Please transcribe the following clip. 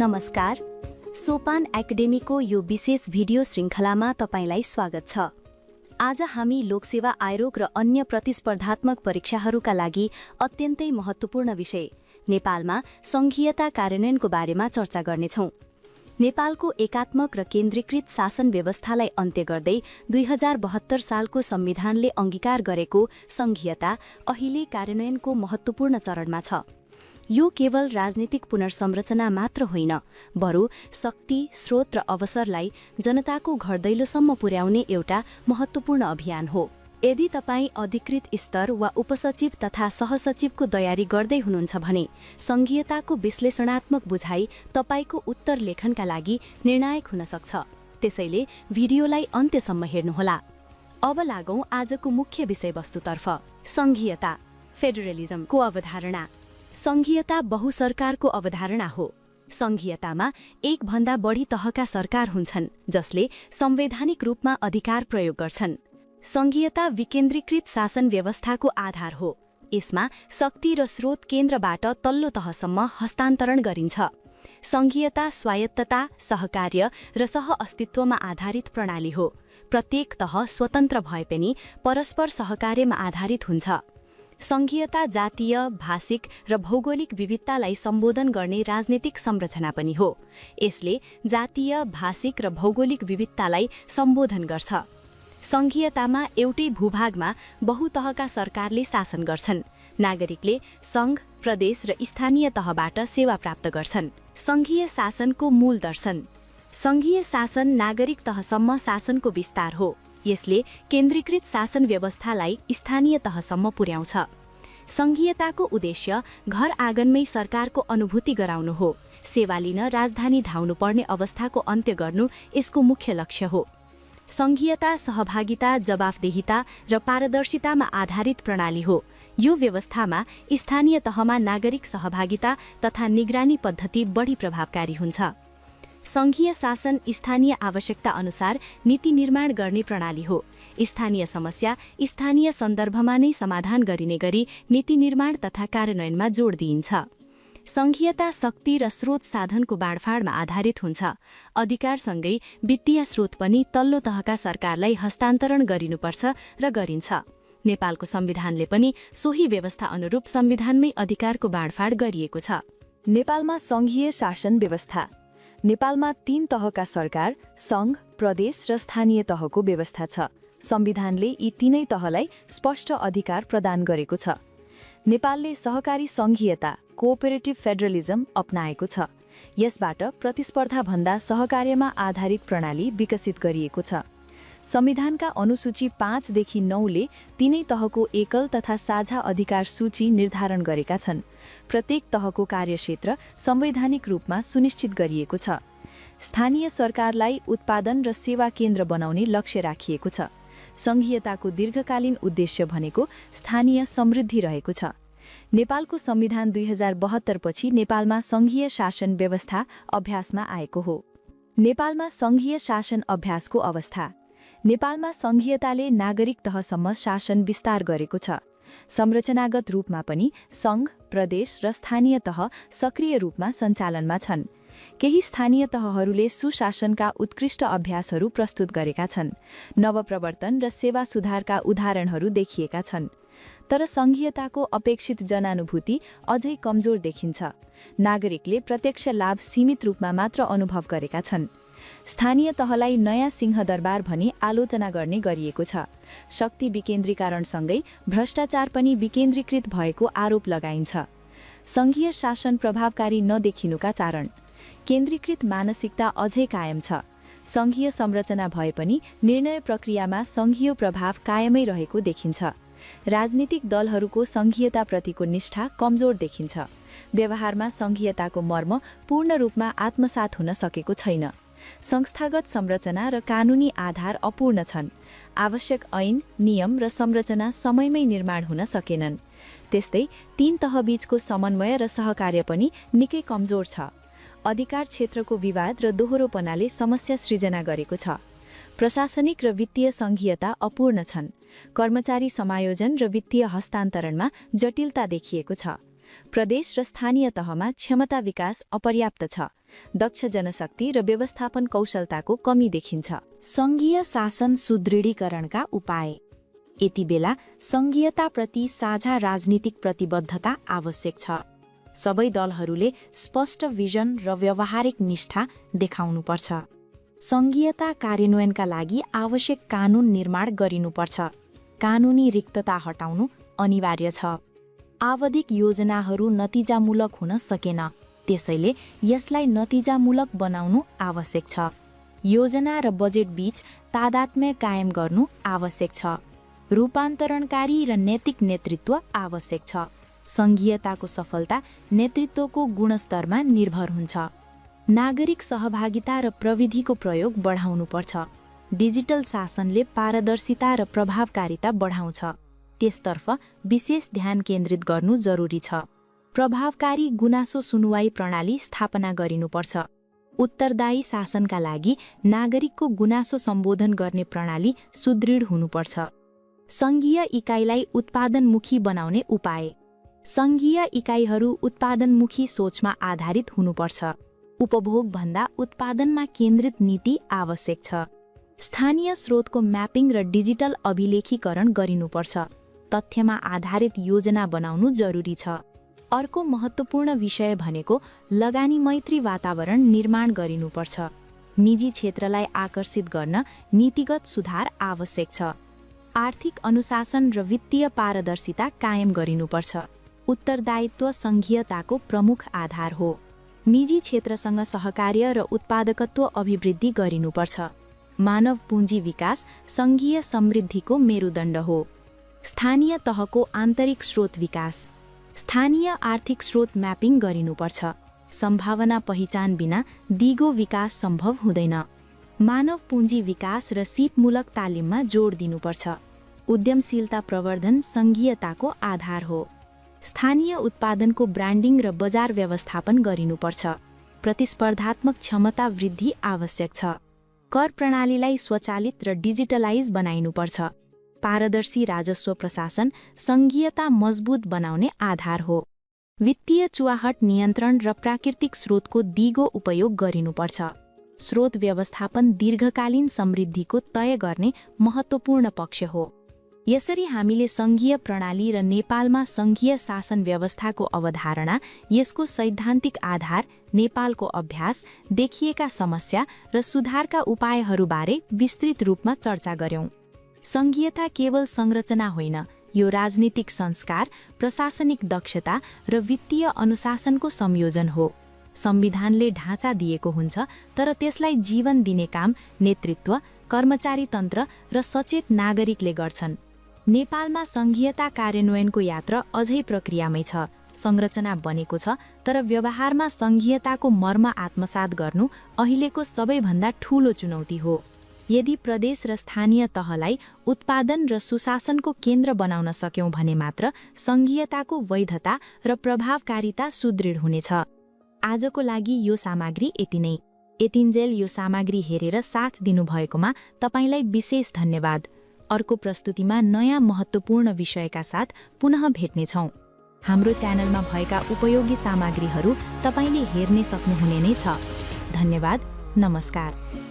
नमस्कार, सोपान एकाडेमीको यो विशेष भिडियो श्रृङ्खलामा तपाईंलाई स्वागत छ। आज हामी लोकसेवा आयोग र अन्य प्रतिस्पर्धात्मक परीक्षाहरूका लागि अत्यन्तै महत्त्वपूर्ण विषय नेपालमा संघीयता कार्यान्वयनको बारेमा चर्चा गर्नेछौँ। नेपालको एकात्मक र केन्द्रीकृत शासन व्यवस्थालाई अन्त्य गर्दै 2072 सालको संविधानले अंगीकार गरेको संघीयता अहिले कार्यान्वयनको महत्त्वपूर्ण चरणमा छ। यो केवल राजनीतिक पुनर्संरचना मात्र होइन, बरु शक्ति, स्रोत र अवसरलाई जनताको घरदैलोसम्म पुर्याउने एउटा महत्त्वपूर्ण अभियान हो। यदि तपाईँ अधिकृत स्तर वा उपसचिव तथा सहसचिवको तयारी गर्दै हुनुहुन्छ भने संघीयताको विश्लेषणात्मक बुझाइ तपाईको उत्तर लेखनका लागि निर्णायक हुन सक्छ। त्यसैले भिडियोलाई अन्त्यसम्म हेर्नुहोला। अब लागौं आजको मुख्य विषयवस्तुतर्फ। संघीयता, फेडरलिजमको अवधारणा। संघीयता बहुसरकारको अवधारणा हो। संघीयतामा एक भन्दा बढी तहका सरकार हुन्छन् जसले संवैधानिक रूपमा अधिकार प्रयोग गर्छन्। संघीयता विकेन्द्रीकृत शासन व्यवस्थाको आधार हो। यसमा शक्ति र स्रोत केन्द्रबाट तल्लो तहसम्म हस्तान्तरण गरिन्छ। संघीयता स्वायत्तता, सहकार्य र सहअस्तित्वमा आधारित प्रणाली हो। प्रत्येक तह स्वतन्त्र भए पनि परस्पर सहकार्यमा आधारित हुन्छ। संघीयता जातीय, भाषिक र भौगोलिक विविधतालाई सम्बोधन गर्ने राजनीतिक संरचना पनि हो। यसले जातीय, भाषिक र भौगोलिक विविधतालाई सम्बोधन गर्छ। संघीयतामा एउटै भूभागमा बहुतहका सरकारले शासन गर्छन्। नागरिकले संघ, प्रदेश र स्थानीय तहबाट सेवा प्राप्त गर्छन्। संघीय शासनको मूल दर्शन। संघीय शासन नागरिक तहसम्म शासनको विस्तार हो। यसले केन्द्रीकृत शासन व्यवस्थालाई स्थानीय तहसम्म पुर्याउँछ। संघीयताको उद्देश्य घर आँगनमै सरकारको अनुभूति गराउनु हो। सेवा लिन राजधानी धाउनु पर्ने अवस्थाको अन्त्य गर्नु यसको मुख्य लक्ष्य हो। संघीयता सहभागिता, जवाफदेहिता र पारदर्शितामा आधारित प्रणाली हो। यो व्यवस्थामा स्थानीय तहमा नागरिक सहभागिता तथा निगरानी पद्धति बढी प्रभावकारी हुन्छ। संघीय शासन स्थानीय आवश्यकता अनुसार नीति निर्माण गर्ने प्रणाली हो। स्थानीय समस्या स्थानीय सन्दर्भमा नै समाधान गरिने गरी नीति निर्माण तथा कार्यान्वयनमा जोड दिइन्छ। संघीयता शक्ति र स्रोत साधनको बाँडफाँडमा आधारित हुन्छ। अधिकारसँगै वित्तीय स्रोत पनि तल्लो तहका सरकारलाई हस्तान्तरण गरिनुपर्छ र गरिन्छ। नेपालको संविधानले पनि सोही व्यवस्था अनुरूप संविधानमै अधिकारको बाँडफाँड गरिएको छ। नेपालमा संघीय शासन व्यवस्था। नेपालमा 3 तहका सरकार, संघ, प्रदेश र स्थानीय तहको व्यवस्था छ। संविधानले यी तीनै तहलाई स्पष्ट अधिकार प्रदान गरेको छ। नेपालले सहकारी संघीयता, कोअपरेटिभ फेडरलिजम अपनाएको छ। यसबाट प्रतिस्पर्धाभन्दा सहकार्यमा आधारित प्रणाली विकसित गरिएको छ। संविधानका अनुसूची 5 देखि 9 ले तीनै तहको एकल तथा साझा अधिकार सूची निर्धारण गरेका छन्। प्रत्येक तहको कार्यक्षेत्र संवैधानिक रूपमा सुनिश्चित गरिएको छ। स्थानीय सरकारलाई उत्पादन र सेवा केन्द्र बनाउने लक्ष्य राखिएको छ। संघीयताको दीर्घकालीन उद्देश्य भनेको स्थानीय समृद्धि रहेको छ। नेपालको संविधान 2072 पछि नेपालमा संघीय शासन व्यवस्था अभ्यासमा आएको हो। नेपालमा संघीय शासन अभ्यासको अवस्था। नेपालमा संघीयताले नागरिक तहसम्म शासन विस्तार गरेको छ। संरचनागत रूपमा पनि संघ, प्रदेश र स्थानीय तह सक्रिय रूपमा सञ्चालनमा छन्। केही स्थानीय तहहरूले सुशासनका उत्कृष्ट अभ्यासहरू प्रस्तुत गरेका छन्। नवप्रवर्तन र सेवा सुधारका उदाहरणहरू देखिएका छन्। तर संघीयताको अपेक्षित जनानुभूति अझै कमजोर देखिन्छ। नागरिकले प्रत्यक्ष लाभ सीमित रूपमा मात्र अनुभव गरेका छन्। स्थानीय तहलाई नयाँ सिंहदरबार भनी आलोचना गर्ने गरिएको छ। शक्ति विकेन्द्रीकरणसँगै भ्रष्टाचार पनि विकेन्द्रीकृत भएको आरोप लगाइन्छ। संघीय शासन प्रभावकारी नदेखिनुका कारण। केन्द्रीकृत मानसिकता अझै कायम छ। संघीय संरचना भए पनि निर्णय प्रक्रियामा संघीय प्रभाव कायमै रहेको देखिन्छ। राजनीतिक दलहरूको संघीयताप्रतिको निष्ठा कमजोर देखिन्छ। व्यवहारमा संघीयताको मर्म पूर्ण रूपमा आत्मसात हुन सकेको छैन। संस्थागत संरचना र कानूनी आधार अपूर्ण छन्। आवश्यक ऐन, नियम र संरचना समयमै निर्माण हुन सकेनन्। त्यस्तै 3 तहबीचको समन्वय र सहकार्य पनि निकै कमजोर छ। अधिकार क्षेत्रको विवाद र दोहोरोपनाले समस्या सृजना गरेको छ। प्रशासनिक र वित्तीय संघीयता अपूर्ण छन्। कर्मचारी समायोजन र वित्तीय हस्तान्तरणमा जटिलता देखिएको छ। प्रदेश र स्थानीय तहमा क्षमता विकास अपर्याप्त छ। दक्ष जनशक्ति र व्यवस्थापन कौशलताको कमी देखिन्छ। सङ्घीय शासन सुदृढीकरणका उपाय। यति बेला सङ्घीयताप्रति साझा राजनीतिक प्रतिबद्धता आवश्यक छ। सबै दलहरूले स्पष्ट विजन र व्यावहारिक निष्ठा देखाउनुपर्छ। सङ्घीयता कार्यान्वयनका लागि आवश्यक कानुन निर्माण गरिनुपर्छ। कानुनी रिक्तता हटाउनु अनिवार्य छ। आवधिक योजनाहरू नतिजामूलक हुन सकेन, त्यसैले यसलाई नतिजामूलक बनाउनु आवश्यक छ। योजना र बजेट बीच तादात्म्य कायम गर्नु आवश्यक छ। रूपान्तरणकारी र नैतिक नेतृत्व आवश्यक छ। सङ्घीयताको सफलता नेतृत्वको गुणस्तरमा निर्भर हुन्छ। नागरिक सहभागिता र प्रविधिको प्रयोग बढाउनुपर्छ। डिजिटल शासनले पारदर्शिता र प्रभावकारिता बढाउँछ, त्यसतर्फ विशेष ध्यान केन्द्रित गर्नु जरुरी छ। प्रभावकारी गुनासो सुनुवाई प्रणाली स्थापना गरिनुपर्छ। उत्तरदायी शासनका लागि नागरिकको गुनासो सम्बोधन गर्ने प्रणाली सुदृढ हुनुपर्छ। सङ्घीय इकाइलाई उत्पादनमुखी बनाउने उपाय। सङ्घीय इकाइहरू उत्पादनमुखी सोचमा आधारित हुनुपर्छ। उपभोगभन्दा उत्पादनमा केन्द्रित नीति आवश्यक छ। स्थानीय स्रोतको म्यापिङ र डिजिटल अभिलेखीकरण गरिनुपर्छ। तथ्यमा आधारित योजना बनाउनु जरुरी छ। अर्को महत्त्वपूर्ण विषय भनेको लगानी मैत्री वातावरण निर्माण गरिनुपर्छ। निजी क्षेत्रलाई आकर्षित गर्न नीतिगत सुधार आवश्यक छ। आर्थिक अनुशासन र वित्तीय पारदर्शिता कायम गरिनुपर्छ। उत्तरदायित्व सङ्घीयताको प्रमुख आधार हो। निजी क्षेत्रसँग सहकार्य र उत्पादकत्व अभिवृद्धि गरिनुपर्छ। मानव पुँजी विकास सङ्घीय समृद्धिको मेरुदण्ड हो। स्थानीय तहको आन्तरिक स्रोत विकास। स्थानीय आर्थिक स्रोत म्यापिङ गरिनुपर्छ। सम्भावना पहिचान बिना दिगो विकास सम्भव हुँदैन। मानव पुँजी विकास र सिपमूलक तालिममा जोड दिनुपर्छ। उद्यमशीलता प्रवर्धन सङ्घीयताको आधार हो। स्थानीय उत्पादनको ब्रान्डिङ र बजार व्यवस्थापन गरिनुपर्छ। प्रतिस्पर्धात्मक क्षमता वृद्धि आवश्यक छ। कर प्रणालीलाई स्वचालित र डिजिटलाइज बनाइनुपर्छ। पारदर्शी राजस्व प्रशासन सङ्घीयता मजबुत बनाउने आधार हो। वित्तीय चुवाहट नियन्त्रण र प्राकृतिक स्रोतको दिगो उपयोग गरिनुपर्छ। स्रोत व्यवस्थापन दीर्घकालीन समृद्धिको तय गर्ने महत्त्वपूर्ण पक्ष हो। यसरी हामीले सङ्घीय प्रणाली र नेपालमा सङ्घीय शासन व्यवस्थाको अवधारणा, यसको सैद्धान्तिक आधार, नेपालको अभ्यास, देखिएका समस्या र सुधारका उपायहरूबारे विस्तृत रूपमा चर्चा गर्यौं। सङ्घीयता केवल संरचना होइन, यो राजनीतिक संस्कार, प्रशासनिक दक्षता र वित्तीय अनुशासनको संयोजन हो। संविधानले ढाँचा दिएको हुन्छ, तर त्यसलाई जीवन दिने काम नेतृत्व, कर्मचारी तन्त्र र सचेत नागरिकले गर्छन्। नेपालमा सङ्घीयता कार्यान्वयनको यात्रा अझै प्रक्रियामै छ। संरचना बनेको छ, तर व्यवहारमा सङ्घीयताको मर्म आत्मसात गर्नु अहिलेको सबैभन्दा ठूलो चुनौती हो। यदि प्रदेश र स्थानीय तहलाई उत्पादन र सुशासनको केन्द्र बनाउन सक्यौं भने मात्र सङ्घीयताको वैधता र प्रभावकारिता सुदृढ हुनेछ। आजको लागि यो सामग्री यति नै। यतिन्जेल यो सामग्री हेरेर साथ दिनुभएकोमा तपाईलाई विशेष धन्यवाद। अर्को प्रस्तुतिमा नयाँ महत्त्वपूर्ण विषयका साथ पुनः भेट्नेछौँ। हाम्रो च्यानलमा भएका उपयोगी सामग्रीहरू तपाईले हेर्ने सक्नुहुने नै छ। धन्यवाद, नमस्कार।